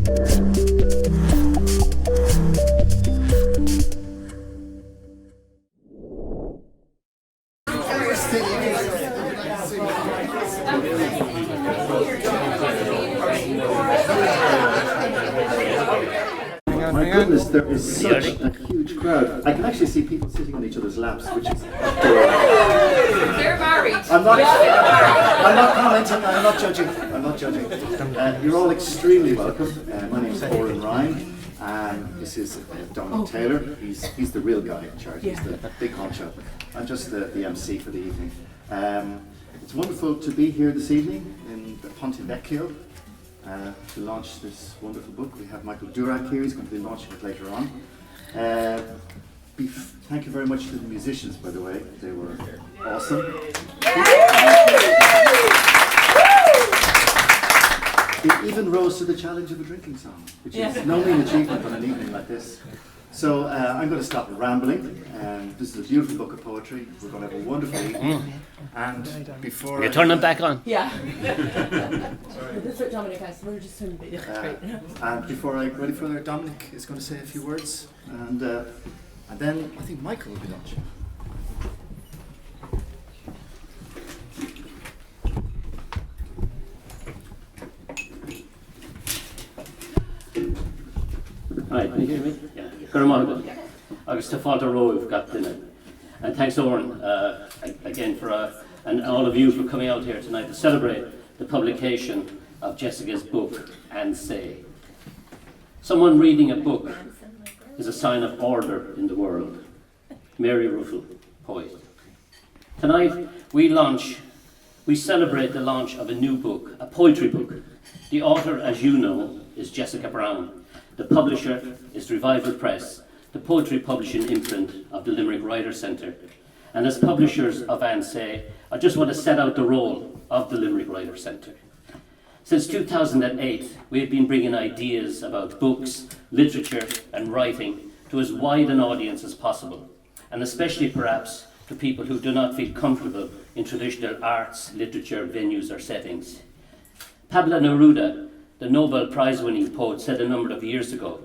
My goodness, there is such a huge crowd. I can actually see people sitting on each other's laps, which is adorable. They're married. I'm not commenting, I'm not judging. You're all extremely welcome. My name's Oren Ryan, and this is Dominic Taylor. He's the real guy in charge, he's the big honcho. I'm just the MC for the evening. It's wonderful to be here this evening in the Ponte Vecchio to launch this wonderful book. We have Michael Durack here, he's going to be launching it later on. Thank you very much to the musicians, by the way, they were awesome. They even rose to the challenge of a drinking song, which is no mean achievement on an evening like this. So I'm going to stop rambling. This is a beautiful book of poetry. We're going to have a wonderful evening. And before you turn them back on. Yeah. That's what Dominic has. We're just turning the and before I go any further, Dominic is going to say a few words, and then I think Michael will be launching. Right, can you hear me? Yeah. Agus to fáilte roimh got duine. And thanks, Oren, again and all of you for coming out here tonight to celebrate the publication of Jessica's book, And Say. Someone reading a book is a sign of order in the world. Mary Ruffle, poet. Tonight we celebrate the launch of a new book, a poetry book. The author, as you know, is Jessica Brown. The publisher is Revival Press, the poetry publishing imprint of the Limerick Writers' Centre. And as publishers of And Say, I just want to set out the role of the Limerick Writers' Centre. Since 2008, we have been bringing ideas about books, literature and writing to as wide an audience as possible, and especially perhaps to people who do not feel comfortable in traditional arts, literature, venues or settings. Pablo Neruda, the Nobel Prize-winning poet, said a number of years ago,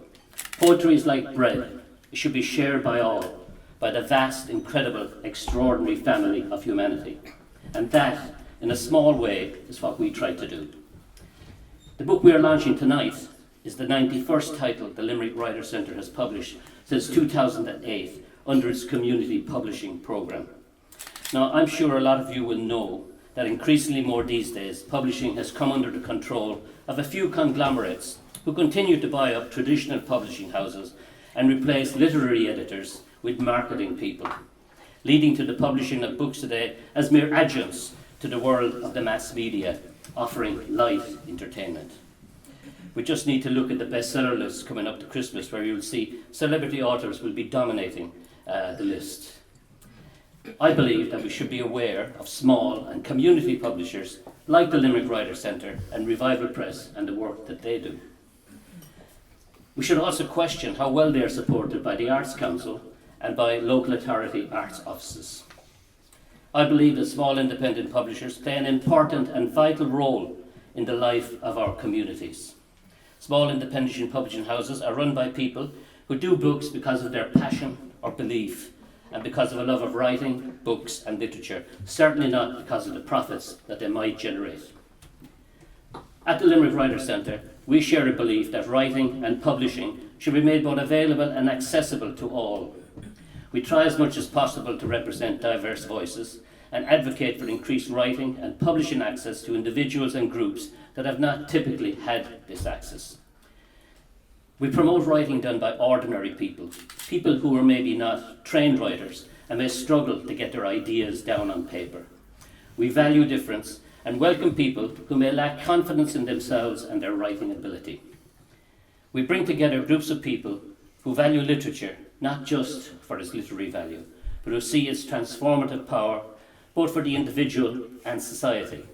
"Poetry is like bread. It should be shared by all, by the vast, incredible, extraordinary family of humanity." And that, in a small way, is what we try to do. The book we are launching tonight is the 91st title the Limerick Writers' Centre has published since 2008 under its community publishing programme. Now, I'm sure a lot of you will know that increasingly more these days, publishing has come under the control of a few conglomerates who continue to buy up traditional publishing houses and replace literary editors with marketing people, leading to the publishing of books today as mere adjuncts to the world of the mass media, offering light entertainment. We just need to look at the bestseller list coming up to Christmas, where you'll see celebrity authors will be dominating the list. I believe that we should be aware of small and community publishers like the Limerick Writers' Centre and Revival Press and the work that they do. We should also question how well they are supported by the Arts Council and by local authority arts offices. I believe that small independent publishers play an important and vital role in the life of our communities. Small independent publishing houses are run by people who do books because of their passion or belief, and because of a love of writing, books and literature, certainly not because of the profits that they might generate. At the Limerick Writers' Centre, we share a belief that writing and publishing should be made both available and accessible to all. We try as much as possible to represent diverse voices and advocate for increased writing and publishing access to individuals and groups that have not typically had this access. We promote writing done by ordinary people, people who are maybe not trained writers and may struggle to get their ideas down on paper. We value difference and welcome people who may lack confidence in themselves and their writing ability. We bring together groups of people who value literature, not just for its literary value, but who see its transformative power both for the individual and society.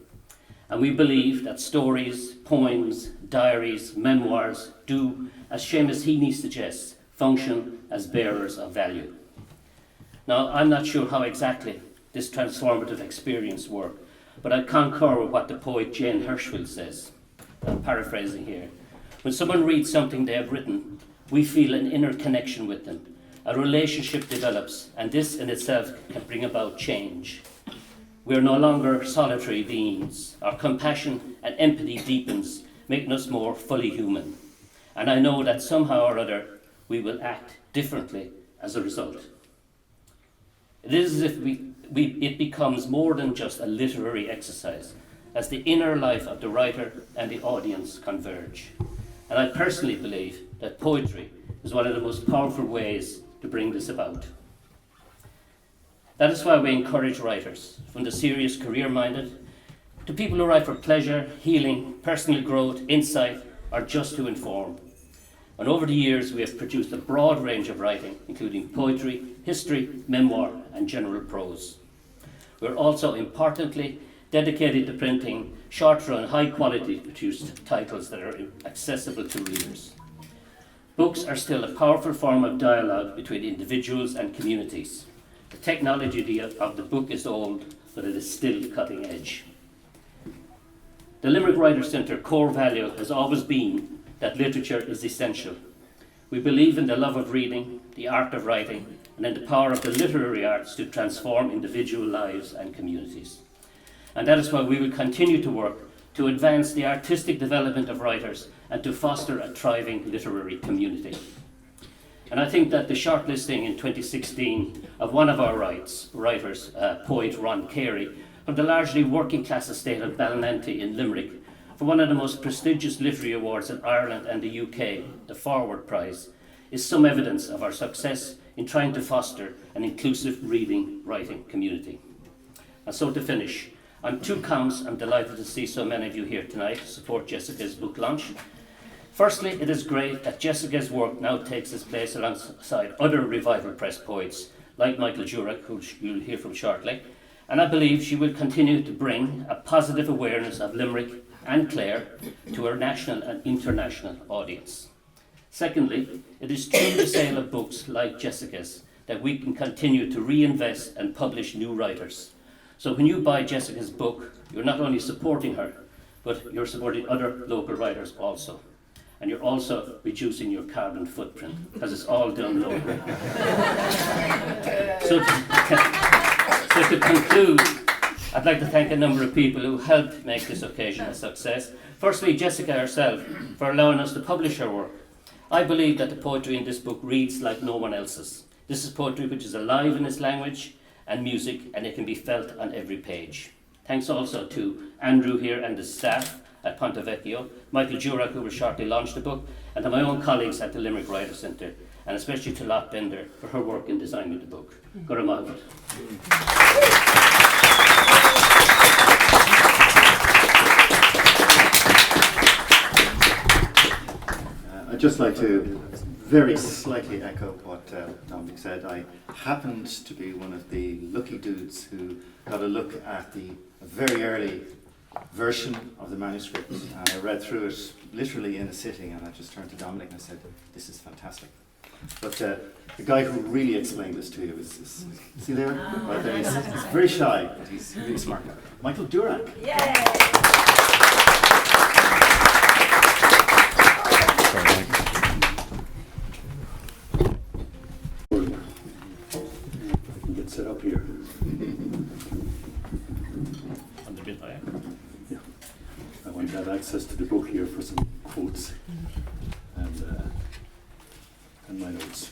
And we believe that stories, poems, diaries, memoirs do, as Seamus Heaney suggests, function as bearers of value. Now, I'm not sure how exactly this transformative experience works, but I concur with what the poet Jane Hirschfield says. I'm paraphrasing here. When someone reads something they have written, we feel an inner connection with them. A relationship develops, and this in itself can bring about change. We are no longer solitary beings. Our compassion and empathy deepens, making us more fully human. And I know that somehow or other we will act differently as a result. It is as if it becomes more than just a literary exercise, as the inner life of the writer and the audience converge. And I personally believe that poetry is one of the most powerful ways to bring this about. That is why we encourage writers, from the serious career-minded to people who write for pleasure, healing, personal growth, insight, or just to inform. And over the years, we have produced a broad range of writing, including poetry, history, memoir, and general prose. We're also, importantly, dedicated to printing short-run, high-quality produced titles that are accessible to readers. Books are still a powerful form of dialogue between individuals and communities. The technology of the book is old, but it is still cutting edge. The Limerick Writers' Centre core value has always been that literature is essential. We believe in the love of reading, the art of writing, and in the power of the literary arts to transform individual lives and communities. And that is why we will continue to work to advance the artistic development of writers and to foster a thriving literary community. And I think that the shortlisting in 2016 of one of our writers, poet Ron Carey, from the largely working class estate of Ballinanty in Limerick, for one of the most prestigious literary awards in Ireland and the UK, the Forward Prize, is some evidence of our success in trying to foster an inclusive reading, writing community. And so to finish, on two counts, I'm delighted to see so many of you here tonight to support Jessica's book launch. Firstly, it is great that Jessica's work now takes its place alongside other Revival Press poets like Michael Jurek, who you'll hear from shortly, and I believe she will continue to bring a positive awareness of Limerick and Clare to our national and international audience. Secondly, it is through the sale of books like Jessica's that we can continue to reinvest and publish new writers. So when you buy Jessica's book, you're not only supporting her, but you're supporting other local writers also. And you're also reducing your carbon footprint, because it's all done locally. So to conclude, I'd like to thank a number of people who helped make this occasion a success. Firstly, Jessica herself, for allowing us to publish her work. I believe that the poetry in this book reads like no one else's. This is poetry which is alive in its language and music, and it can be felt on every page. Thanks also to Andrew here and the staff at Ponte Vecchio, Michael Jurek, who will shortly launch the book, and to my own colleagues at the Limerick Writers' Centre, and especially to Lot Bender for her work in designing the book. Gora Magat. I'd just like to very slightly echo what Dominic said. I happened to be one of the lucky dudes who got a look at the very early version of the manuscript. And I read through it literally in a sitting, and I just turned to Dominic and I said, "This is fantastic." But the guy who really explained this to you is he there? Right there. He's very shy, but he's a really smart guy. Michael Jurek. Get set up here. On the bit there. Yeah. I want to have access to the book here for some quotes and my notes.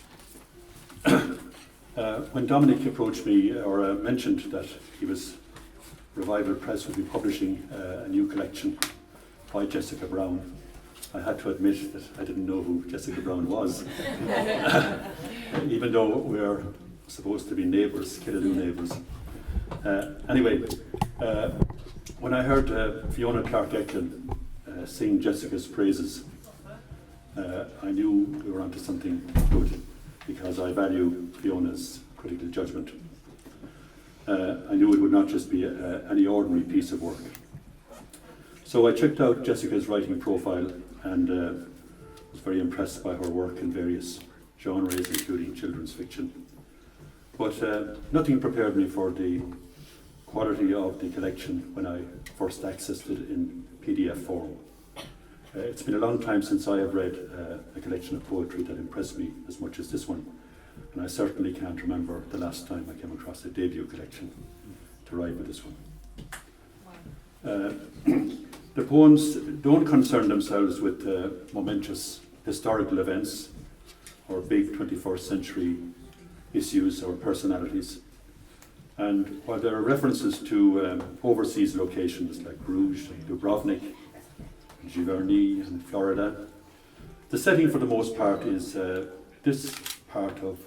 When Dominic approached me or mentioned that Revival Press would be publishing a new collection by Jessica Brown, I had to admit that I didn't know who Jessica Brown was. Even though we're supposed to be neighbours, Killaloe neighbours. Anyway, when I heard Fiona Clark-Eklund sing Jessica's praises, I knew we were onto something good, because I value Fiona's critical judgment. I knew it would not just be any ordinary piece of work. So I checked out Jessica's writing profile and was very impressed by her work in various genres, including children's fiction. But nothing prepared me for the quality of the collection when I first accessed it in PDF form. It's been a long time since I have read a collection of poetry that impressed me as much as this one, and I certainly can't remember the last time I came across a debut collection to ride with this one. The poems don't concern themselves with momentous historical events or big 21st century issues or personalities. And while there are references to overseas locations like Bruges and Dubrovnik, Giverny and Florida, the setting for the most part is this part of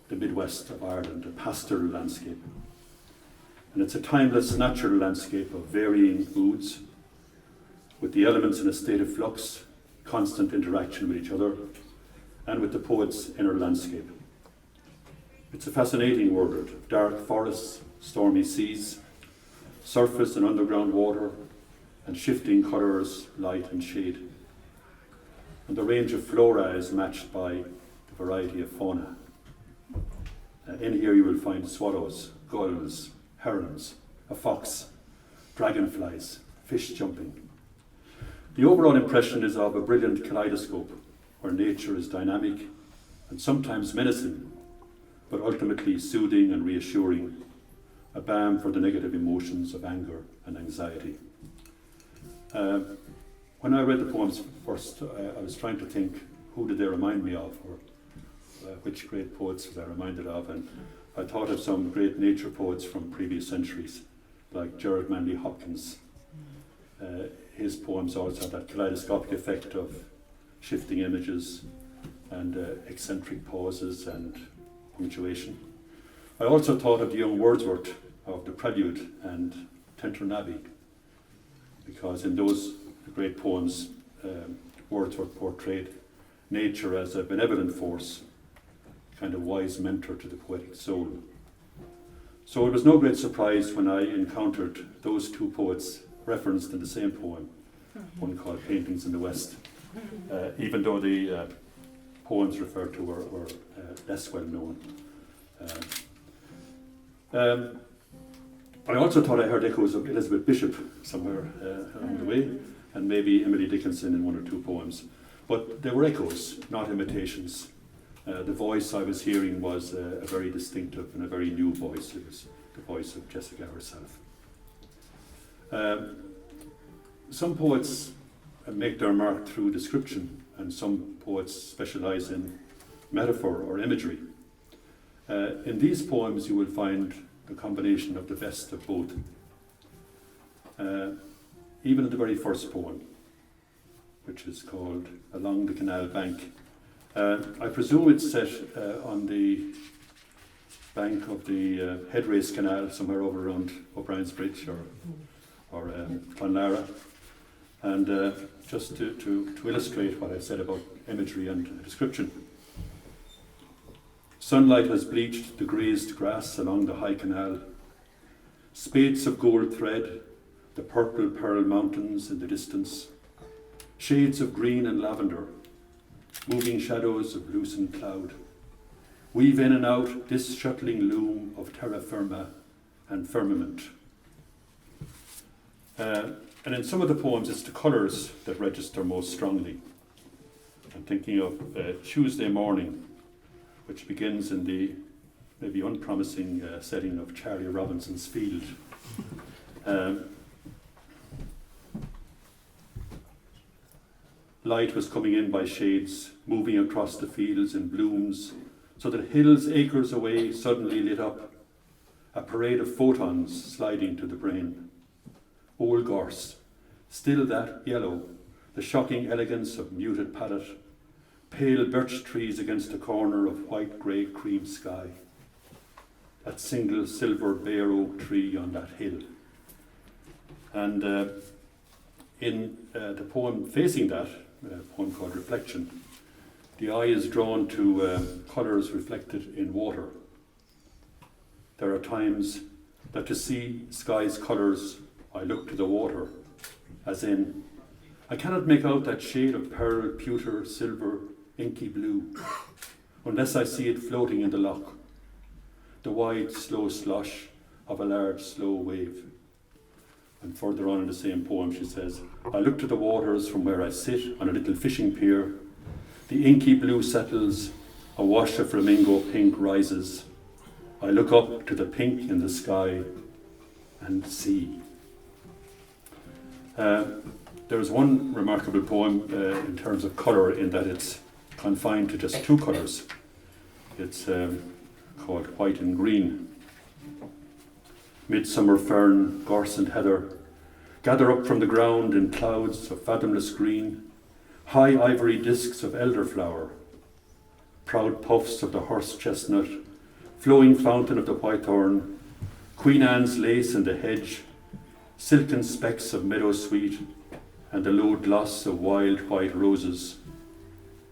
the Midwest of Ireland, a pastoral landscape. And it's a timeless natural landscape of varying moods, with the elements in a state of flux, constant interaction with each other, and with the poet's inner landscape. It's a fascinating world of dark forests, stormy seas, surface and underground water, and shifting colours, light and shade. And the range of flora is matched by the variety of fauna. In here you will find swallows, gulls, herons, a fox, dragonflies, fish jumping. The overall impression is of a brilliant kaleidoscope where nature is dynamic and sometimes menacing, but ultimately soothing and reassuring, a balm for the negative emotions of anger and anxiety. When I read the poems first, I was trying to think, who did they remind me of, or which great poets was I reminded of, and I thought of some great nature poets from previous centuries, like Gerard Manley Hopkins. His poems always have that kaleidoscopic effect of shifting images and eccentric pauses and punctuation. I also thought of the young Wordsworth of the Prelude and Tintern Abbey, because in those great poems, Wordsworth portrayed nature as a benevolent force, kind of wise mentor to the poetic soul. So it was no great surprise when I encountered those two poets referenced in the same poem, one called Paintings in the West, even though the poems referred to were less well known. I also thought I heard echoes of Elizabeth Bishop somewhere along the way, and maybe Emily Dickinson in one or two poems. But they were echoes, not imitations. The voice I was hearing was a very distinctive and a very new voice. It was the voice of Jessica herself. Some poets make their mark through description, and some poets specialise in metaphor or imagery. In these poems you will find the combination of the best of both. Even in the very first poem, which is called Along the Canal Bank, I presume it's set on the bank of the Headrace Canal, somewhere over around O'Brien's Bridge or Clonlara. And just to illustrate what I said about imagery and description. Sunlight has bleached the grazed grass along the high canal. Spades of gold thread the purple pearl mountains in the distance. Shades of green and lavender, moving shadows of loosened cloud, weave in and out this shuttling loom of terra firma and firmament. And in some of the poems, it's the colours that register most strongly. I'm thinking of Tuesday Morning, which begins in the maybe unpromising setting of Charlie Robinson's Field. Light was coming in by shades, moving across the fields in blooms, so that hills acres away suddenly lit up, a parade of photons sliding to the brain. Old gorse, still that yellow, the shocking elegance of muted palette, pale birch trees against a corner of white-grey cream sky, that single silver bare oak tree on that hill. And in the poem facing that, a poem called Reflection, the eye is drawn to colours reflected in water. There are times that to see sky's colours I look to the water, as in, I cannot make out that shade of pearl, pewter, silver, inky blue, unless I see it floating in the loch, the wide, slow slosh of a large, slow wave. And further on in the same poem she says, I look to the waters from where I sit on a little fishing pier. The inky blue settles, a wash of flamingo pink rises. I look up to the pink in the sky and see. There is one remarkable poem in terms of colour, in that it's confined to just 2 colours. It's called White and Green. Midsummer fern, gorse and heather gather up from the ground in clouds of fathomless green, high ivory discs of elderflower, proud puffs of the horse chestnut, flowing fountain of the whitethorn, Queen Anne's lace in the hedge, silken specks of meadowsweet, and the low gloss of wild white roses,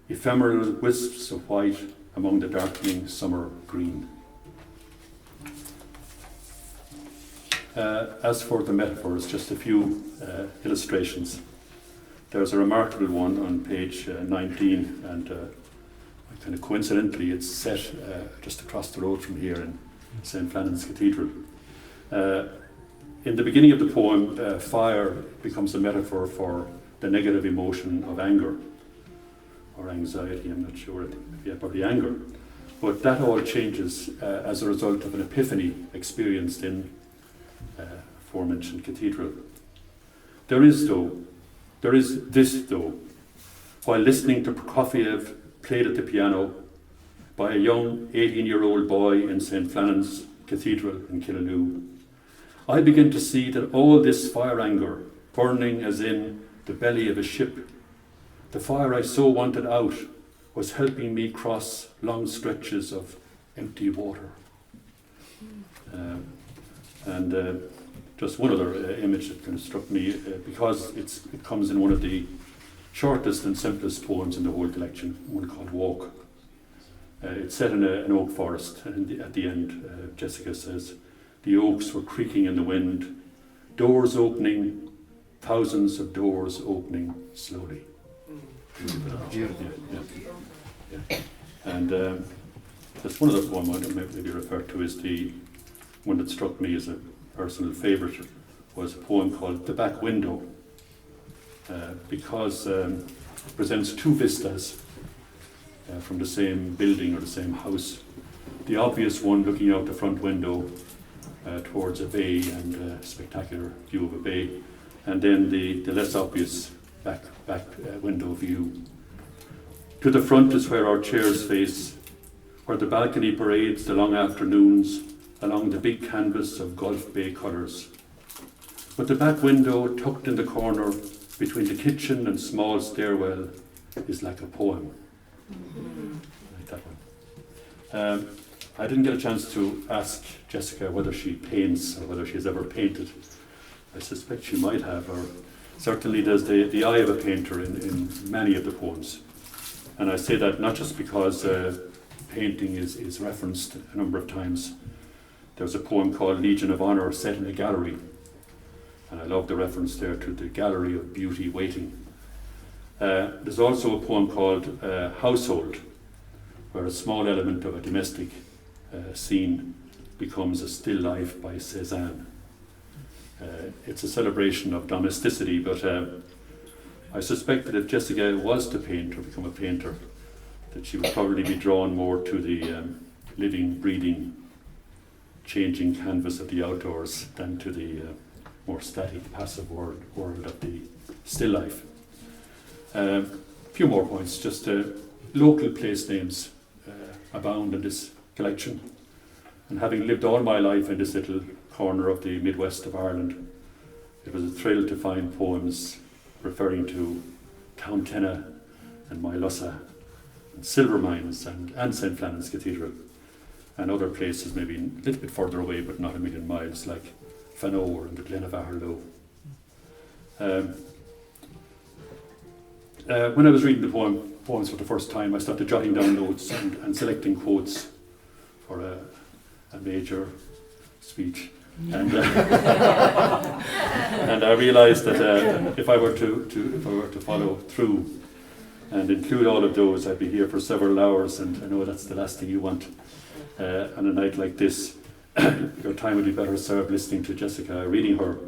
ephemeral wisps of white among the darkening summer green. As for the metaphors, just a few illustrations. There's a remarkable one on page 19, and kind of coincidentally it's set just across the road from here in St. Flannan's Cathedral. In the beginning of the poem, fire becomes a metaphor for the negative emotion of anger, or anxiety, I'm not sure, yeah, probably anger. But that all changes as a result of an epiphany experienced in aforementioned cathedral. There is this though, while listening to Prokofiev played at the piano by a young 18-year-old boy in St. Flannan's Cathedral in Killaloo, I begin to see that all this fire anger, burning as in the belly of a ship, the fire I so wanted out, was helping me cross long stretches of empty water. Just one other image that kind of struck me, because it comes in one of the shortest and simplest poems in the whole collection, one called Walk. It's set in an oak forest, and at the end, Jessica says, the oaks were creaking in the wind, doors opening, thousands of doors opening slowly. Beautiful. Yeah. And just one other poem I maybe refer to is the one that struck me as a personal favourite, was a poem called The Back Window, because it presents 2 vistas from the same building or the same house. The obvious one looking out the front window towards a bay and a spectacular view of a bay, and then the less obvious back window view. To the front is where our chairs face, where the balcony parades the long afternoons along the big canvas of Gulf Bay colours. But the back window, tucked in the corner between the kitchen and small stairwell, is like a poem. Like that one. I didn't get a chance to ask Jessica whether she paints or whether she's ever painted. I suspect she might have, or certainly there's the eye of a painter in many of the poems. And I say that not just because painting is referenced a number of times. There's a poem called Legion of Honour set in a gallery, and I love the reference there to the gallery of beauty waiting. There's also a poem called Household, where a small element of a domestic scene becomes a still life by Cézanne. It's a celebration of domesticity, but I suspect that if Jessica was to paint or become a painter, that she would probably be drawn more to the living, breathing, changing canvas of the outdoors than to the more static, passive world of the still life. A few more points. Just local place names abound in this collection, and having lived all my life in this little corner of the Midwest of Ireland, it was a thrill to find poems referring to Countena and Mylussa and Silver Mines and St. Flannan's Cathedral, and other places maybe a little bit further away but not a million miles, like Fanore and the Glen of Aherlow. When I was reading the poems for the first time, I started jotting down notes and selecting quotes for a major speech. And I realised that if I were to follow through and include all of those, I'd be here for several hours, and I know that's the last thing you want on a night like this. Your time would be better served listening to Jessica reading her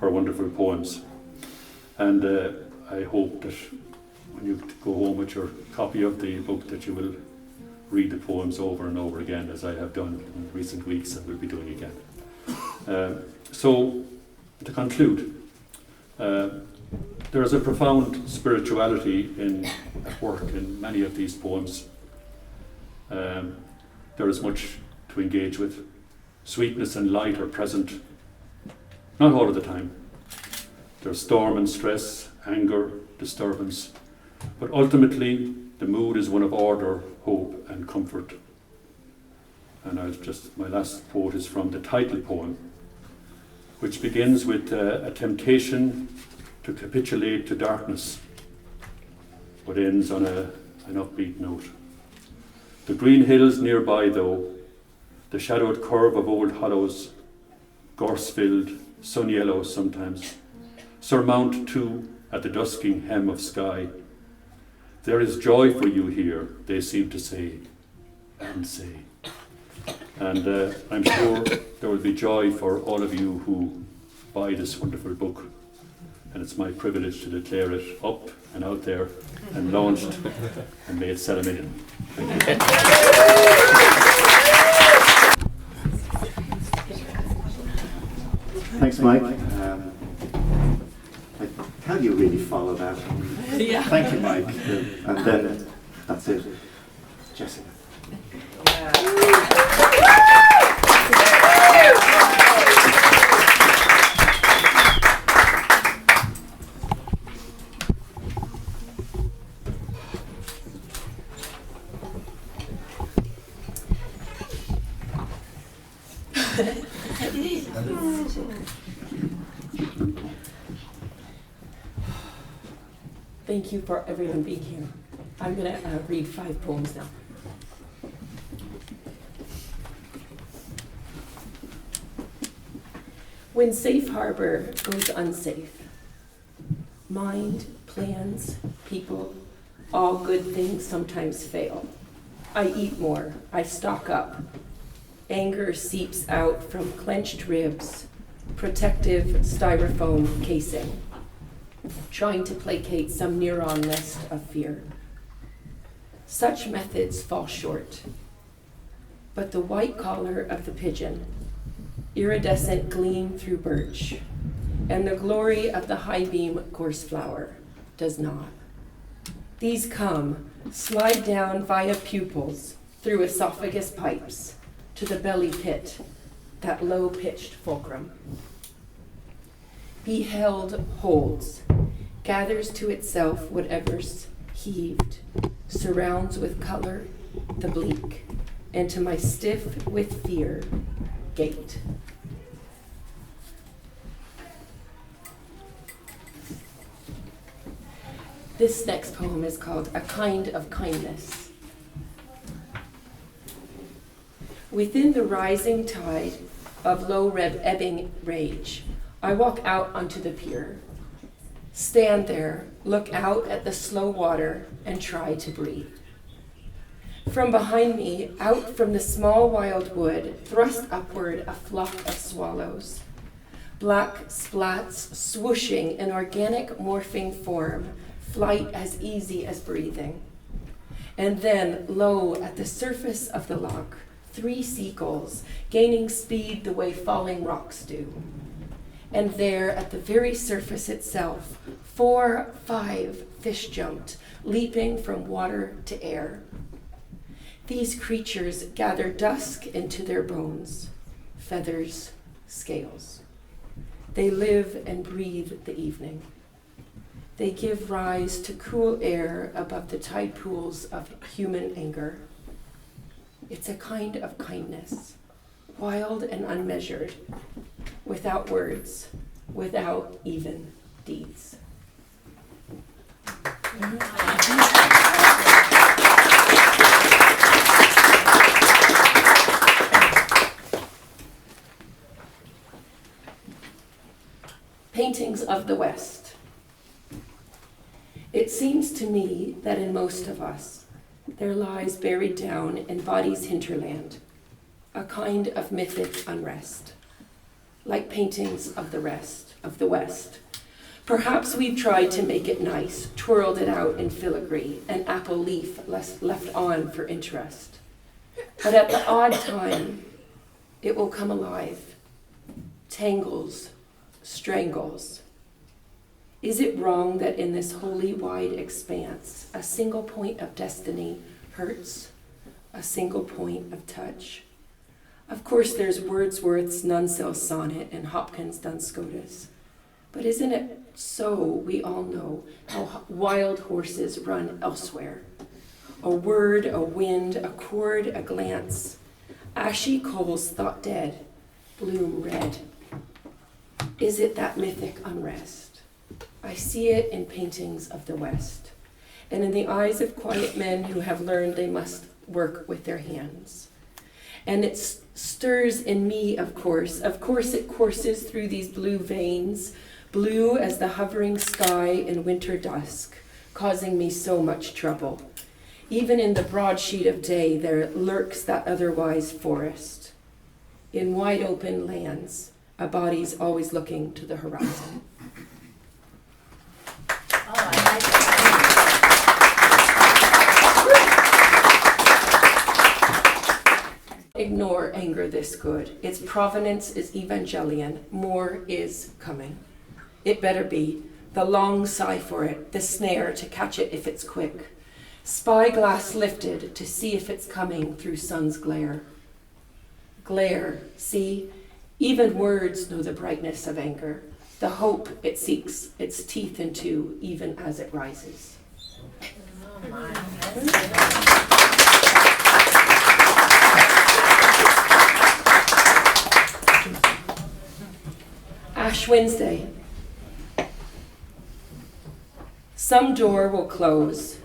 her wonderful poems. And I hope that when you go home with your copy of the book that you will read the poems over and over again, as I have done in recent weeks and will be doing again. So, to conclude, there is a profound spirituality at work in many of these poems. There is much to engage with. Sweetness and light are present, not all of the time. There's storm and stress, anger, disturbance, but ultimately the mood is one of order, hope and comfort. And my last quote is from the title poem, which begins with a temptation to capitulate to darkness, but ends on an upbeat note. The green hills nearby, though, the shadowed curve of old hollows, gorse-filled, sun-yellow sometimes, surmount too at the dusking hem of sky. There is joy for you here, they seem to say, and say. And I'm sure there will be joy for all of you who buy this wonderful book. And it's my privilege to declare it up and out there and launched, and may it sell 1 million. Thank you. Thanks, Mike. How do you really follow that? Yeah. Thank you, Mike. And then that's it. Jessica. Thank you for everyone being here. I'm going to read 5 poems now. When safe harbor goes unsafe, mind, plans, people, all good things sometimes fail. I eat more, I stock up. Anger seeps out from clenched ribs, protective styrofoam casing, trying to placate some neuron nest of fear. Such methods fall short, but the white collar of the pigeon, iridescent gleam through birch, and the glory of the high beam gorse flower does not. These come, slide down via pupils through esophagus pipes to the belly pit, that low-pitched fulcrum. Beheld holds, gathers to itself whatever's heaved, surrounds with color the bleak, and to my stiff with fear gate. This next poem is called A Kind of Kindness. Within the rising tide of low ebbing rage, I walk out onto the pier, stand there, look out at the slow water, and try to breathe. From behind me, out from the small wild wood, thrust upward a flock of swallows. Black splats swooshing in organic morphing form, flight as easy as breathing. And then, low at the surface of the loch, 3 seagulls, gaining speed the way falling rocks do. And there, at the very surface itself, 4, 5 fish jumped, leaping from water to air. These creatures gather dusk into their bones, feathers, scales. They live and breathe the evening. They give rise to cool air above the tide pools of human anger. It's a kind of kindness, wild and unmeasured, without words, without even deeds. Paintings of the West. It seems to me that in most of us, there lies buried down in body's hinterland, a kind of mythic unrest. like paintings of the West. Perhaps we've tried to make it nice, twirled it out in filigree, an apple leaf left on for interest. But at the odd time, it will come alive, tangles, strangles. Is it wrong that in this holy wide expanse, a single point of destiny hurts, a single point of touch? Of course, there's Wordsworth's Nuncio sonnet and Hopkins' Duns Scotus. But isn't it so we all know how wild horses run elsewhere? A word, a wind, a chord, a glance. Ashy coals thought dead, bloom red. Is it that mythic unrest? I see it in paintings of the West, and in the eyes of quiet men who have learned they must work with their hands. And it stirs in me, of course. Of course it courses through these blue veins, blue as the hovering sky in winter dusk, causing me so much trouble. Even in the broad sheet of day, there lurks that otherwise forest. In wide open lands, a body's always looking to the horizon. Ignore anger this good. Its provenance is Evangelion. More is coming. It better be. The long sigh for it, the snare to catch it if it's quick. Spyglass lifted to see if it's coming through sun's glare. Glare, see? Even words know the brightness of anger, the hope it seeks its teeth into even as it rises. Oh my. Ash Wednesday. Some door will close,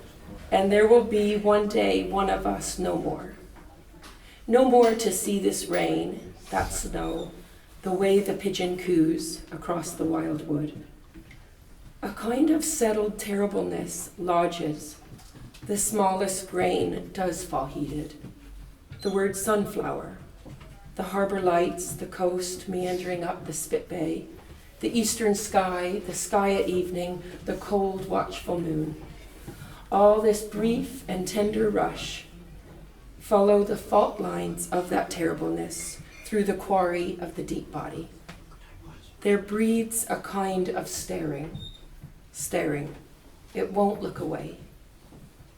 and there will be one day one of us no more. No more to see this rain, that snow, the way the pigeon coos across the wild wood. A kind of settled terribleness lodges. The smallest grain does fall heated. The word sunflower, the harbor lights, the coast meandering up the Spit Bay, the eastern sky, the sky at evening, the cold, watchful moon. All this brief and tender rush follow the fault lines of that terribleness through the quarry of the deep body. There breathes a kind of staring. It won't look away.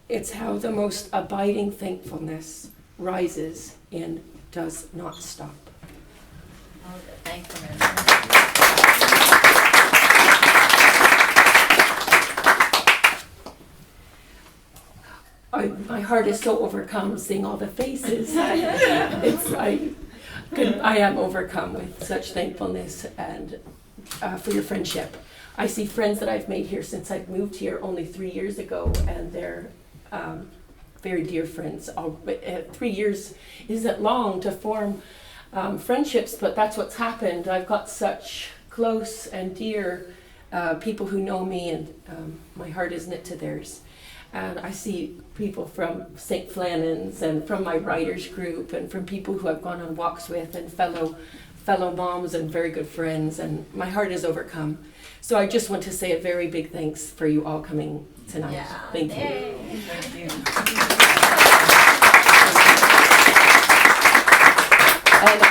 It's how the most abiding thankfulness rises and does not stop. Oh, thankfulness. My heart is so overcome seeing all the faces. I am overcome with such thankfulness and for your friendship. I see friends that I've made here since I've moved here only 3 years ago, and they're very dear friends. 3 years isn't long to form friendships, but that's what's happened. I've got such close and dear people who know me, and my heart is knit to theirs. And I see people from St. Flannan's and from my writers group and from people who I've gone on walks with and fellow moms and very good friends, and my heart is overcome. So I just want to say a very big thanks for you all coming tonight. Yeah. Thank you. Thank you. And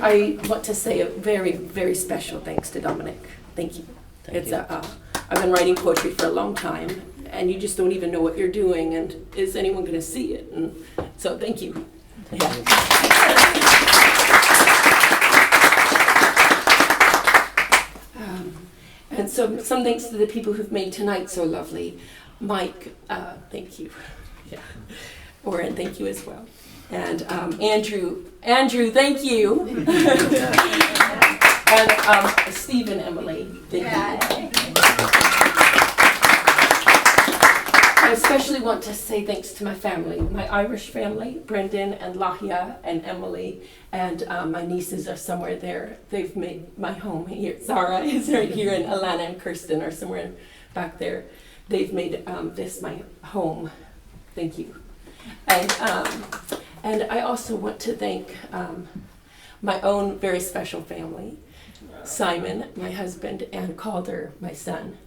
I want to say a very, very special thanks to Dominic. Thank you. I've been writing poetry for a long time, and you just don't even know what you're doing, and is anyone going to see it? And so thank you. Yeah. And so some thanks to the people who've made tonight so lovely. Mike, thank you. Yeah. Oren, thank you as well. And Andrew, thank you. And Steve and Emily, thank you. I especially want to say thanks to my family, my Irish family, Brendan and Lahia and Emily, and my nieces are somewhere there. They've made my home here. Zara is right here, and Alana and Kirsten are somewhere back there. They've made this my home. Thank you. And I also want to thank my own very special family. Simon, my husband, and Calder, my son.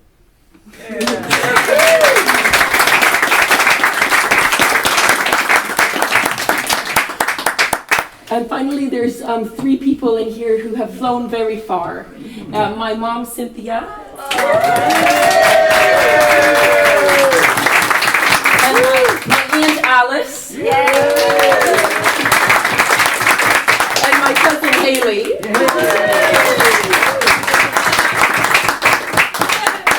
And finally, there's 3 people in here who have flown very far. My mom, Cynthia. And my Aunt Alice. And my cousin Haley.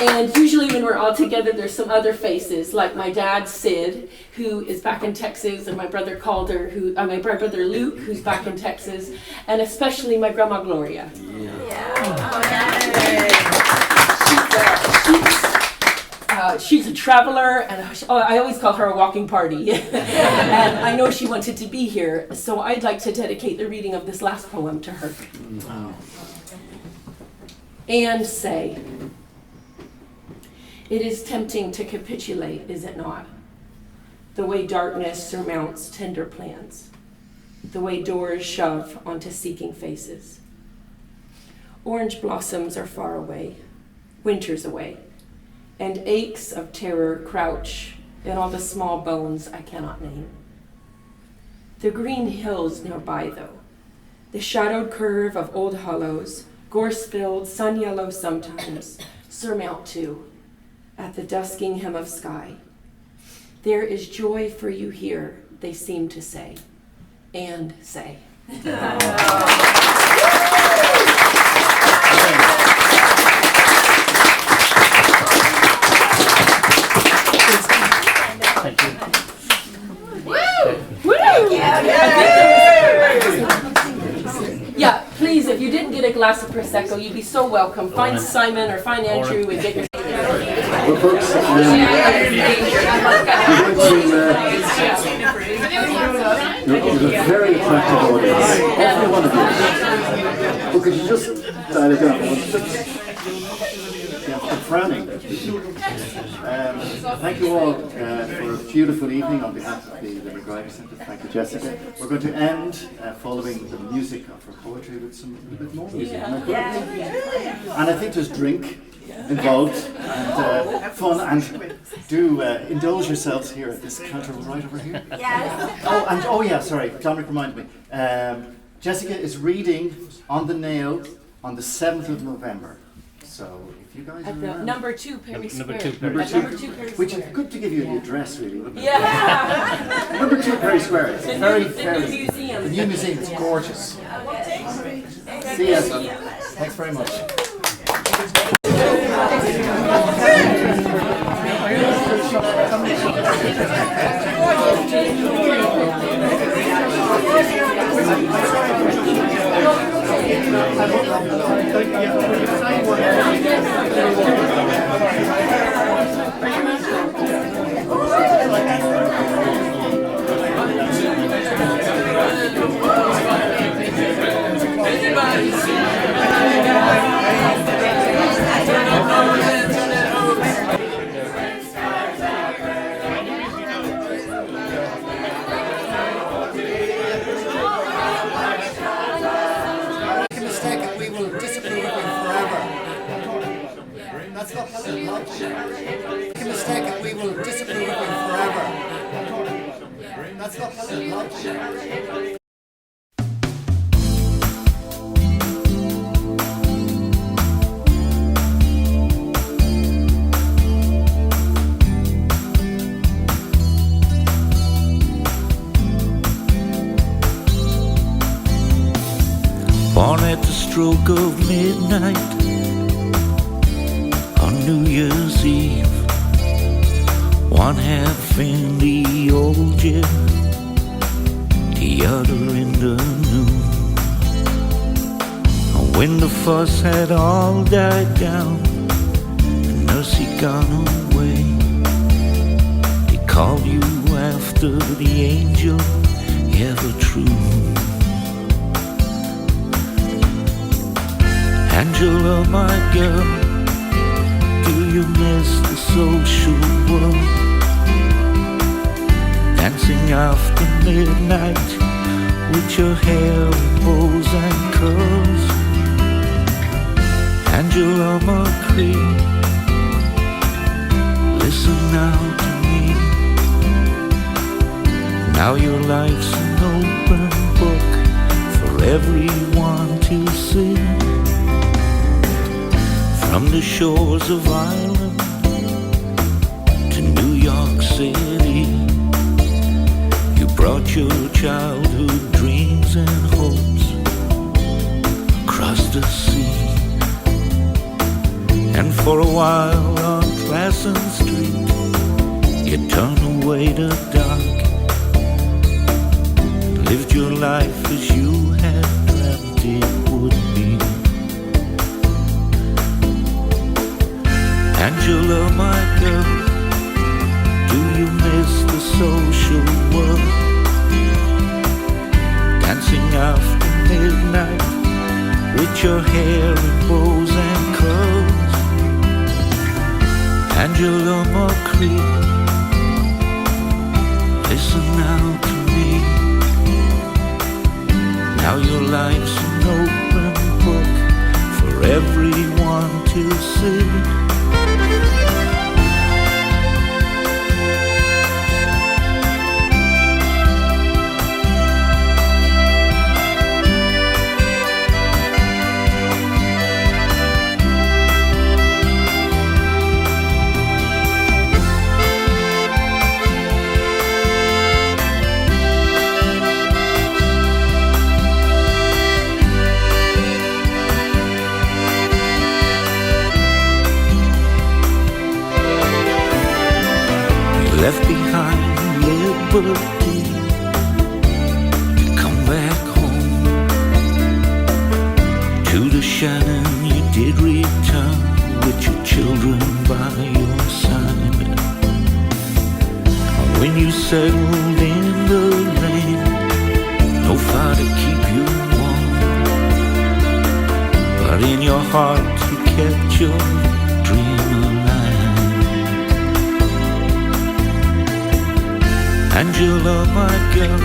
And usually when we're all together, there's some other faces, like my dad, Sid, who is back in Texas, and my brother Calder, my brother Luke, who's back in Texas, and especially my grandma Gloria. She's a traveler, and I always call her a walking party. And I know she wanted to be here, so I'd like to dedicate the reading of this last poem to her. And say, it is tempting to capitulate, is it not? The way darkness surmounts tender plans, the way doors shove onto seeking faces. Orange blossoms are far away, winter's away, and aches of terror crouch in all the small bones I cannot name. The green hills nearby, though, the shadowed curve of old hollows, gorse-filled, sun-yellow sometimes, surmount too, at the dusking hem of sky. There is joy for you here, they seem to say, and say. Thank you. Yeah, please, if you didn't get a glass of Prosecco, you'd be so welcome. Find Simon or find Andrew and get your... Well, folks, you're a very attractive audience. Every one of you. Well, could you just dial it down? I'm frowning. Thank you all for a beautiful evening on behalf of the Limerick Writers Centre. Thank you, Jessica. We're going to end following the music of her poetry with a little bit more music. And I think there's drink involved and fun, and do indulge yourselves here at this counter right over here. Sorry, Dominic reminded me. Jessica is reading On the Nail on the 7th of November. So if you guys are around, Number 2 Perry Square. Number 2 Perry Square. which is good to give you the address, really, wouldn't it? Yeah. Number 2 Perry Square. It's The very, new very. museum. The new museum. It's gorgeous. See you. Thanks very much. Make a mistake and we will disapprove of you forever. That's not how we like it. Born at the stroke of midnight on New Year's Eve, one half in the old year, the other in the new. And when the fuss had all died down and Nursey gone away, they called you after the angel ever true. Angela, my girl, do you miss the social world? Dancing after midnight with your hair in bows and curls. Angela McCree, listen now to me. Now your life's an open book for everyone to see. From the shores of Ireland to New York City, you brought your childhood dreams and hopes across the sea. And for a while on Pleasant Street, you turned away the dark, lived your life as you had dreamt it would be. Angela, my girl, do you miss the social world? Dancing after midnight with your hair in bows and curls. Angela McCree, listen now to me. Now your life's an open book for everyone to see. Left behind liberty to come back home. To the Shannon you did return with your children by your side. And when you settled in the lane, no fire to keep you warm, but in your heart you kept your dream alive. Angela, my girl,